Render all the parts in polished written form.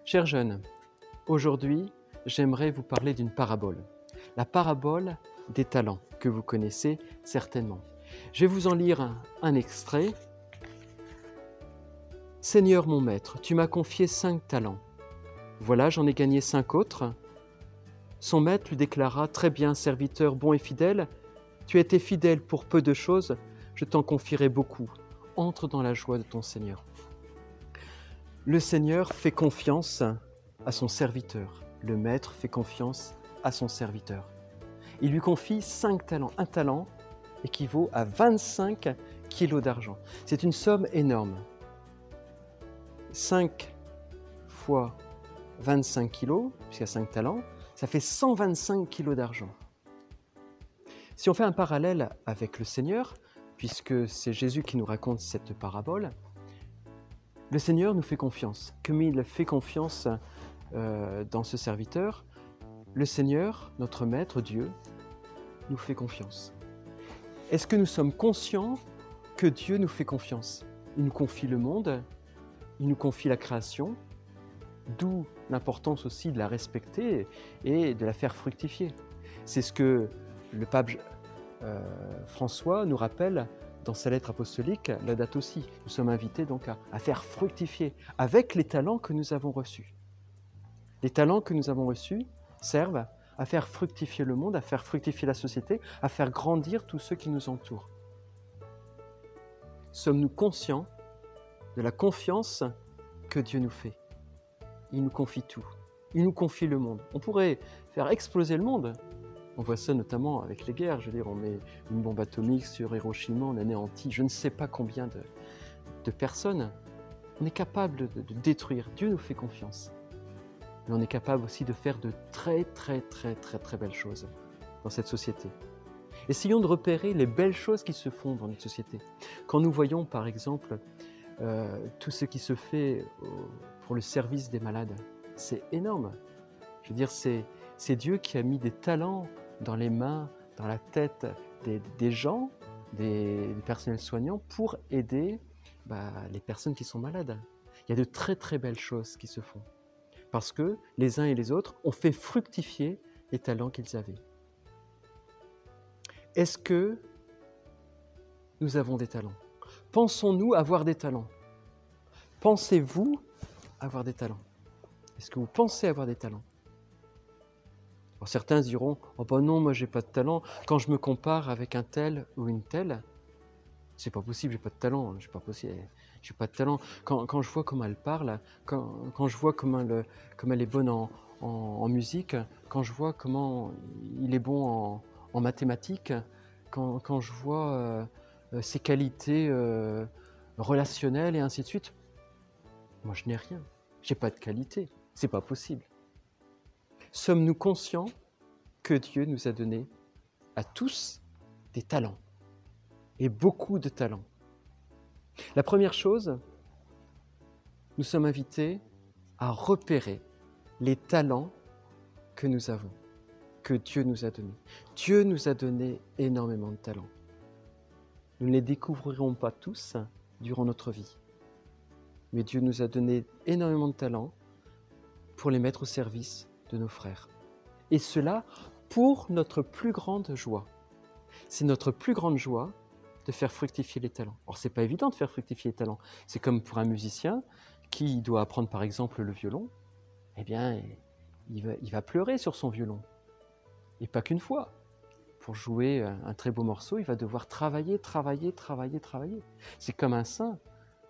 Chers jeunes, aujourd'hui, j'aimerais vous parler d'une parabole. La parabole des talents, que vous connaissez certainement. Je vais vous en lire un extrait. « Seigneur mon maître, tu m'as confié 5 talents. Voilà, j'en ai gagné 5 autres. » Son maître lui déclara « Très bien, serviteur bon et fidèle, tu as été fidèle pour peu de choses, je t'en confierai beaucoup. Entre dans la joie de ton Seigneur. » Le Seigneur fait confiance à son serviteur. Le maître fait confiance à son serviteur. Il lui confie 5 talents. Un talent équivaut à 25 kilos d'argent. C'est une somme énorme. 5 fois 25 kilos, puisqu'il y a 5 talents, ça fait 125 kilos d'argent. Si on fait un parallèle avec le Seigneur, puisque c'est Jésus qui nous raconte cette parabole, le Seigneur nous fait confiance. Comme il fait confiance dans ce serviteur, le Seigneur, notre Maître, Dieu, nous fait confiance. Est-ce que nous sommes conscients que Dieu nous fait confiance? Il nous confie le monde, il nous confie la création, d'où l'importance aussi de la respecter et de la faire fructifier. C'est ce que le pape François nous rappelle dans sa lettre apostolique, Laudato Si. Nous sommes invités donc à faire fructifier avec les talents que nous avons reçus. Les talents que nous avons reçus servent à faire fructifier le monde, à faire fructifier la société, à faire grandir tous ceux qui nous entourent. Sommes-nous conscients de la confiance que Dieu nous fait? Il nous confie tout. Il nous confie le monde. On pourrait faire exploser le monde. On voit ça notamment avec les guerres. Je veux dire, on met une bombe atomique sur Hiroshima, on anéantit je ne sais pas combien de personnes. On est capable de détruire. Dieu nous fait confiance. Mais on est capable aussi de faire de très belles choses dans cette société. Essayons de repérer les belles choses qui se font dans notre société. Quand nous voyons par exemple tout ce qui se fait pour le service des malades, c'est énorme. Je veux dire, c'est Dieu qui a mis des talents dans les mains, dans la tête des gens, des personnels soignants pour aider les personnes qui sont malades. Il y a de très belles choses qui se font parce que les uns et les autres ont fait fructifier les talents qu'ils avaient. Est-ce que nous avons des talents? Pensons-nous avoir des talents? Pensez-vous avoir des talents? Est-ce que vous pensez avoir des talents? Alors certains diront « Oh ben non, moi j'ai pas de talent. Quand je me compare avec un tel ou une telle, c'est pas possible, j'ai pas de talent, j'ai pas de talent. Quand je vois comment elle parle, quand je vois comment elle est bonne en musique, quand je vois comment il est bon en mathématiques, quand je vois ses qualités relationnelles et ainsi de suite, moi je n'ai rien, j'ai pas de qualité, c'est pas possible. » Sommes-nous conscients que Dieu nous a donné à tous des talents et beaucoup de talents? La première chose, nous sommes invités à repérer les talents que nous avons, que Dieu nous a donnés. Dieu nous a donné énormément de talents. Nous ne les découvrirons pas tous durant notre vie, mais Dieu nous a donné énormément de talents pour les mettre au service de nos frères. Et cela pour notre plus grande joie. C'est notre plus grande joie de faire fructifier les talents. Or, ce n'est pas évident de faire fructifier les talents. C'est comme pour un musicien qui doit apprendre par exemple le violon. Eh bien, il va pleurer sur son violon. Et pas qu'une fois. Pour jouer un très beau morceau, il va devoir travailler. C'est comme un saint.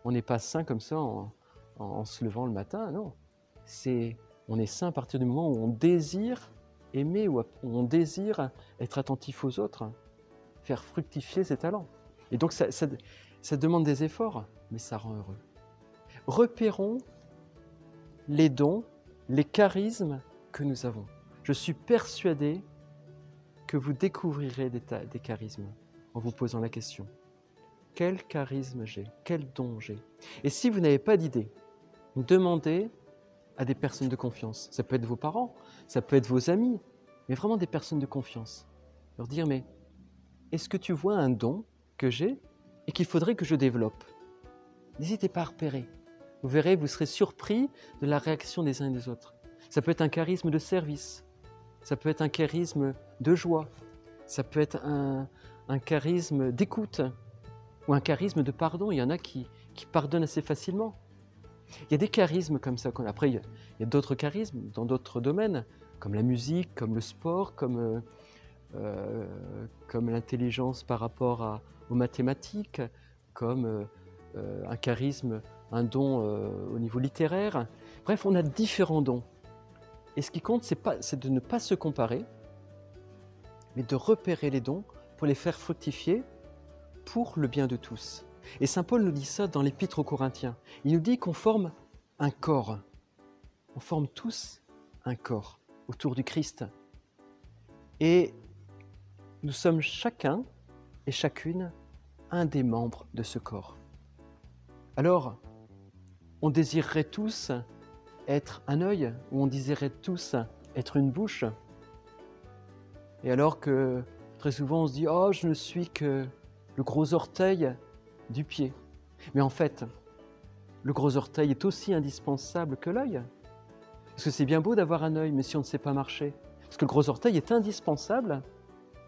On n'est pas saint comme ça en se levant le matin, non. On est saint à partir du moment où on désire aimer, où on désire être attentif aux autres, faire fructifier ses talents. Et donc ça demande des efforts, mais ça rend heureux. Repérons les dons, les charismes que nous avons. Je suis persuadé que vous découvrirez des charismes en vous posant la question. Quel charisme j'ai? Quel don j'ai? Et si vous n'avez pas d'idée, demandez à des personnes de confiance. Ça peut être vos parents, ça peut être vos amis, mais vraiment des personnes de confiance. Leur dire, mais est-ce que tu vois un don que j'ai et qu'il faudrait que je développe? N'hésitez pas à repérer. Vous verrez, vous serez surpris de la réaction des uns et des autres. Ça peut être un charisme de service, ça peut être un charisme de joie, ça peut être un charisme d'écoute ou un charisme de pardon. Il y en a qui pardonnent assez facilement. Il y a des charismes comme ça. Après, il y a d'autres charismes dans d'autres domaines, comme la musique, comme le sport, comme l'intelligence par rapport aux mathématiques, comme un charisme, un don au niveau littéraire. Bref, on a différents dons. Et ce qui compte, c'est de ne pas se comparer, mais de repérer les dons pour les faire fructifier pour le bien de tous. Et saint Paul nous dit ça dans l'Épître aux Corinthiens. Il nous dit qu'on forme un corps. On forme tous un corps autour du Christ. Et nous sommes chacun et chacune un des membres de ce corps. Alors, on désirerait tous être un œil, ou on désirerait tous être une bouche. Et alors que très souvent on se dit « Oh, je ne suis que le gros orteil du pied ». Mais en fait, le gros orteil est aussi indispensable que l'œil. Parce que c'est bien beau d'avoir un œil, mais si on ne sait pas marcher. Parce que le gros orteil est indispensable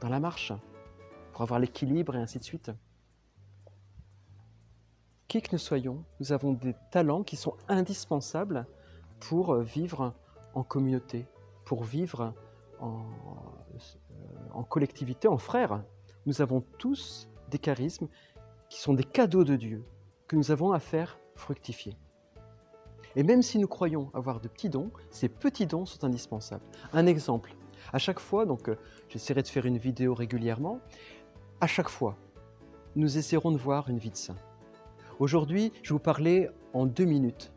dans la marche, pour avoir l'équilibre et ainsi de suite. Qui que nous soyons, nous avons des talents qui sont indispensables pour vivre en communauté, pour vivre en collectivité, en frères. Nous avons tous des charismes qui sont des cadeaux de Dieu, que nous avons à faire fructifier. Et même si nous croyons avoir de petits dons, ces petits dons sont indispensables. Un exemple, à chaque fois, donc j'essaierai de faire une vidéo régulièrement, à chaque fois, nous essaierons de voir une vie de saint. Aujourd'hui, je vais vous parler en 2 minutes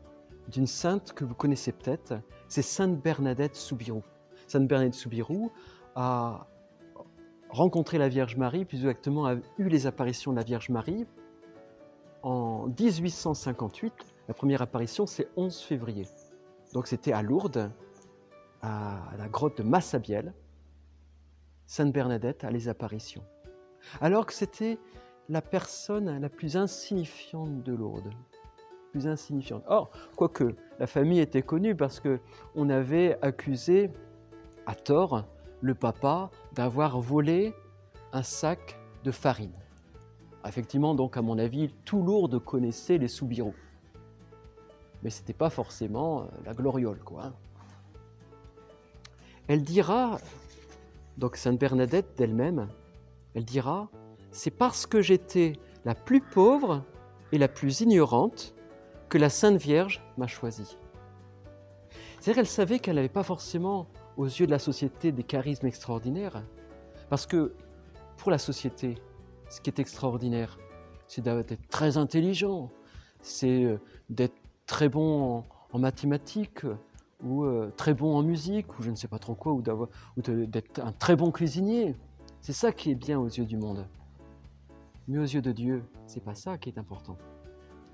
d'une sainte que vous connaissez peut-être, c'est Sainte Bernadette Soubirous. Sainte Bernadette Soubirous a rencontré la Vierge Marie, plus exactement a eu les apparitions de la Vierge Marie en 1858. La première apparition, c'est 11 février. Donc c'était à Lourdes, à la grotte de Massabielle. Sainte Bernadette a les apparitions. Alors que c'était la personne la plus insignifiante de Lourdes. Plus insignifiante. Or, quoique, la famille était connue parce qu'on avait accusé, à tort, le papa d'avoir volé un sac de farine. Effectivement, donc, à mon avis, tout Lourdes connaissait les Soubirous. Mais ce n'était pas forcément la gloriole, quoi. Elle dira, donc Sainte Bernadette d'elle-même, elle dira « C'est parce que j'étais la plus pauvre et la plus ignorante que la Sainte Vierge m'a choisie. » C'est-à-dire qu'elle savait qu'elle n'avait pas forcément, aux yeux de la société, des charismes extraordinaires. Parce que pour la société, ce qui est extraordinaire, c'est d'être très intelligent, c'est d'être très bon en mathématiques, ou très bon en musique, ou je ne sais pas trop quoi, ou d'être un très bon cuisinier. C'est ça qui est bien aux yeux du monde. Mais aux yeux de Dieu, c'est pas ça qui est important.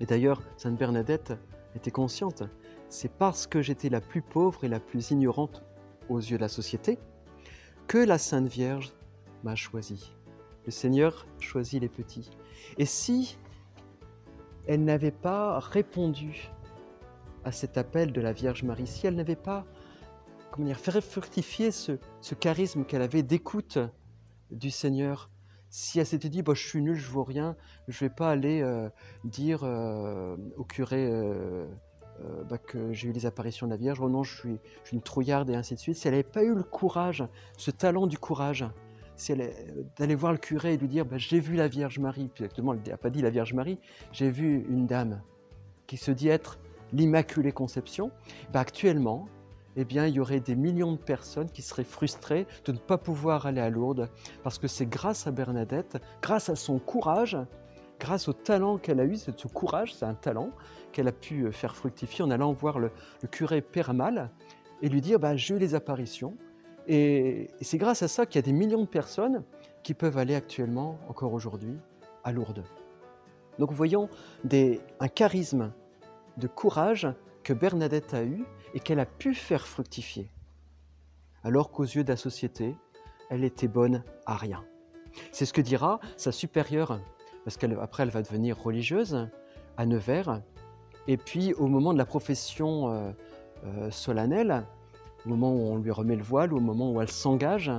Et d'ailleurs, Sainte Bernadette était consciente. C'est parce que j'étais la plus pauvre et la plus ignorante aux yeux de la société que la Sainte Vierge m'a choisie. Le Seigneur choisit les petits. Et si elle n'avait pas répondu à cet appel de la Vierge Marie, si elle n'avait pas fait fructifier ce charisme qu'elle avait d'écoute du Seigneur, si elle s'était dit « je suis nulle, je ne vaux rien, je ne vais pas aller dire au curé que j'ai eu les apparitions de la Vierge, oh non, je suis une trouillarde » et ainsi de suite, si elle n'avait pas eu le courage, ce talent du courage, si d'aller voir le curé et lui dire « j'ai vu la Vierge Marie », puis exactement, elle n'a pas dit la Vierge Marie, j'ai vu une dame qui se dit être l'Immaculée Conception, actuellement, il y aurait des millions de personnes qui seraient frustrées de ne pas pouvoir aller à Lourdes, parce que c'est grâce à Bernadette, grâce à son courage, grâce au talent qu'elle a eu, ce courage, c'est un talent qu'elle a pu faire fructifier en allant voir le curé Péramal et lui dire « j'ai eu les apparitions ». Et c'est grâce à ça qu'il y a des millions de personnes qui peuvent aller actuellement, encore aujourd'hui, à Lourdes. Donc voyons un charisme de courage que Bernadette a eu et qu'elle a pu faire fructifier, alors qu'aux yeux de la société, elle était bonne à rien. C'est ce que dira sa supérieure, parce qu'après elle va devenir religieuse à Nevers, Et puis au moment de la profession solennelle, au moment où on lui remet le voile, au moment où elle s'engage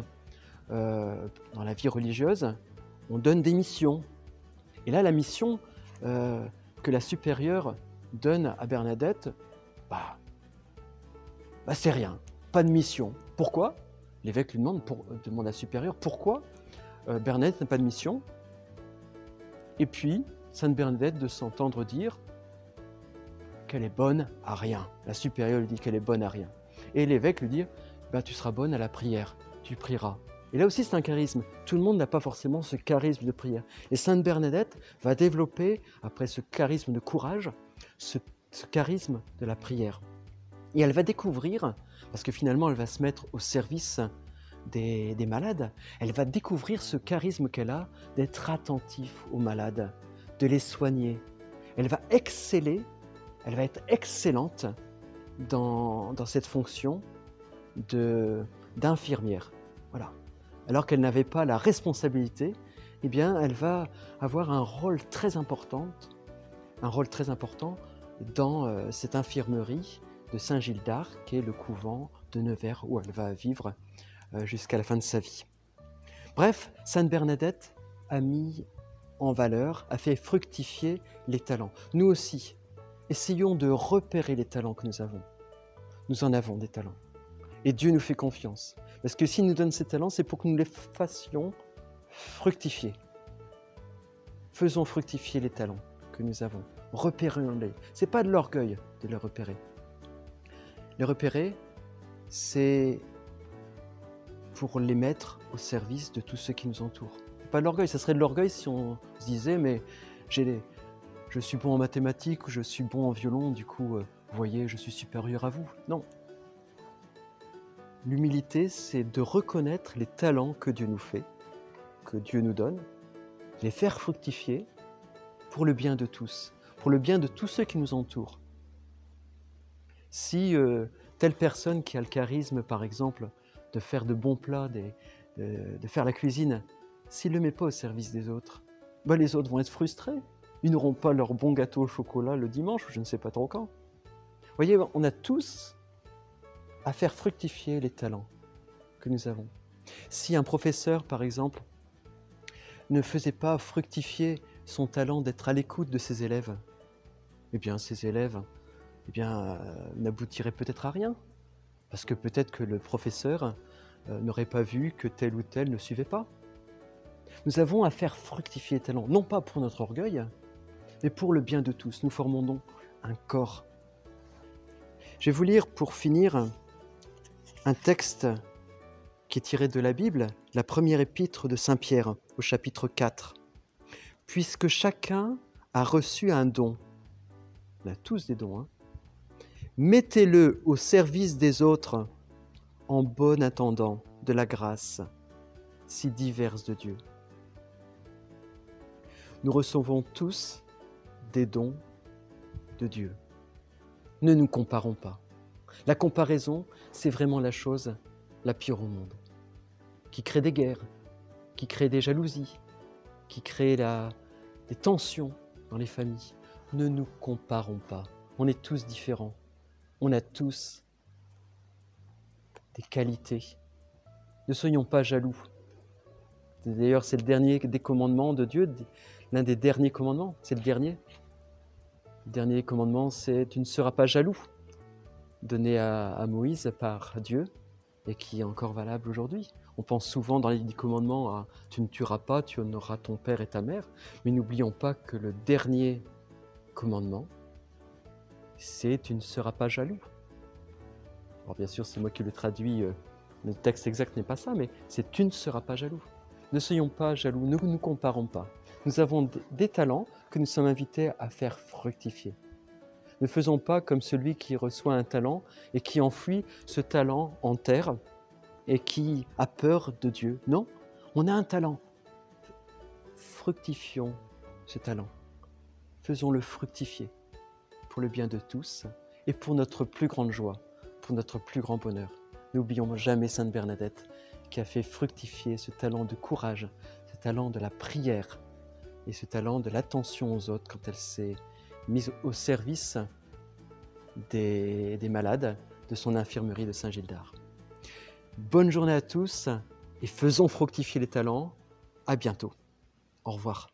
dans la vie religieuse, on donne des missions. Et là, la mission que la supérieure donne à Bernadette, c'est rien, pas de mission. Pourquoi? L'évêque lui demande à la supérieure pourquoi Bernadette n'a pas de mission. Et puis, Sainte Bernadette de s'entendre dire qu'elle est bonne à rien. La supérieure lui dit qu'elle est bonne à rien. Et l'évêque lui dit, tu seras bonne à la prière, tu prieras. Et là aussi, c'est un charisme. Tout le monde n'a pas forcément ce charisme de prière. Et Sainte Bernadette va développer, après ce charisme de courage, ce charisme de la prière. Et elle va découvrir, parce que finalement, elle va se mettre au service des malades, elle va découvrir ce charisme qu'elle a d'être attentif aux malades, de les soigner. Elle va exceller, elle va être excellente dans cette fonction d'infirmière. Voilà. Alors qu'elle n'avait pas la responsabilité, eh bien, elle va avoir un rôle très important dans cette infirmerie de Saint-Gilles d'Arc, qui est le couvent de Nevers, où elle va vivre jusqu'à la fin de sa vie. Bref, Sainte Bernadette a mis en valeur, a fait fructifier les talents. Nous aussi, essayons de repérer les talents que nous avons. Nous en avons des talents. Et Dieu nous fait confiance. Parce que s'il nous donne ces talents, c'est pour que nous les fassions fructifier. Faisons fructifier les talents que nous avons. Repérons-les. Ce n'est pas de l'orgueil de les repérer. Les repérer, c'est pour les mettre au service de tous ceux qui nous entourent. C'est pas de l'orgueil, ça serait de l'orgueil si on se disait mais je suis bon en mathématiques ou je suis bon en violon, du coup, vous voyez, je suis supérieur à vous. Non. L'humilité, c'est de reconnaître les talents que Dieu nous fait, que Dieu nous donne, les faire fructifier pour le bien de tous, pour le bien de tous ceux qui nous entourent. Si telle personne qui a le charisme, par exemple, de faire de bons plats, de faire la cuisine, s'il ne le met pas au service des autres, les autres vont être frustrés. Ils n'auront pas leur bon gâteau au chocolat le dimanche, ou je ne sais pas trop quand. Vous voyez, on a tous à faire fructifier les talents que nous avons. Si un professeur, par exemple, ne faisait pas fructifier son talent d'être à l'écoute de ses élèves, eh bien, ces élèves n'aboutiraient peut-être à rien. Parce que peut-être que le professeur n'aurait pas vu que tel ou tel ne suivait pas. Nous avons à faire fructifier les talents, non pas pour notre orgueil, mais pour le bien de tous. Nous formons donc un corps. Je vais vous lire pour finir un texte qui est tiré de la Bible, la première épître de Saint Pierre, au chapitre 4. « Puisque chacun a reçu un don », on a tous des dons, hein, mettez-le au service des autres en bon intendant de la grâce si diverse de Dieu. Nous recevons tous des dons de Dieu. Ne nous comparons pas. La comparaison, c'est vraiment la chose la pire au monde, qui crée des guerres, qui crée des jalousies, qui crée des tensions dans les familles. Ne nous comparons pas. On est tous différents. On a tous des qualités. Ne soyons pas jaloux. D'ailleurs, c'est le dernier des commandements de Dieu, l'un des derniers commandements, c'est le dernier. Le dernier commandement, c'est « Tu ne seras pas jaloux », donné à Moïse par Dieu et qui est encore valable aujourd'hui. On pense souvent dans les 10 commandements à « Tu ne tueras pas, tu honoreras ton père et ta mère », mais n'oublions pas que le dernier commandement, c'est « Tu ne seras pas jaloux ». Alors bien sûr, c'est moi qui le traduis, le texte exact n'est pas ça, mais c'est « Tu ne seras pas jaloux ». Ne soyons pas jaloux, ne nous comparons pas. Nous avons des talents que nous sommes invités à faire fructifier. Ne faisons pas comme celui qui reçoit un talent et qui enfuit ce talent en terre et qui a peur de Dieu. Non, on a un talent. Fructifions ce talent. Faisons-le fructifier pour le bien de tous et pour notre plus grande joie, pour notre plus grand bonheur. N'oublions jamais Sainte Bernadette qui a fait fructifier ce talent de courage, ce talent de la prière et ce talent de l'attention aux autres quand elle s'est mise au service des malades de son infirmerie de Saint-Gildard. Bonne journée à tous et faisons fructifier les talents. À bientôt. Au revoir.